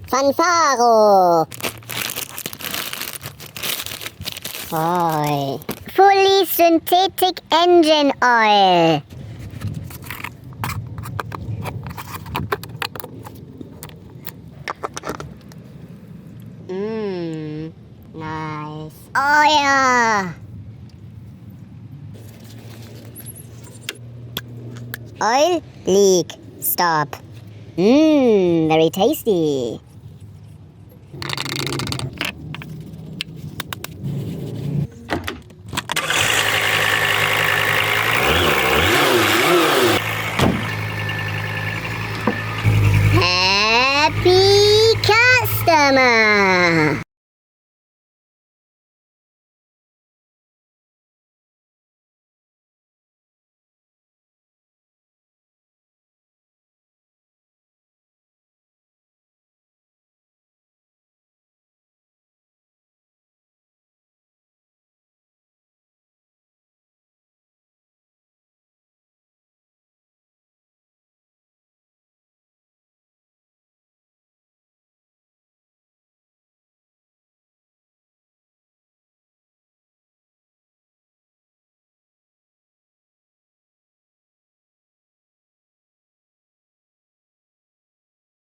Fanfaro. Oil. Fully synthetic engine oil. Nice. Oh yeah. Oil leak. Stop. Very tasty. Happy customer.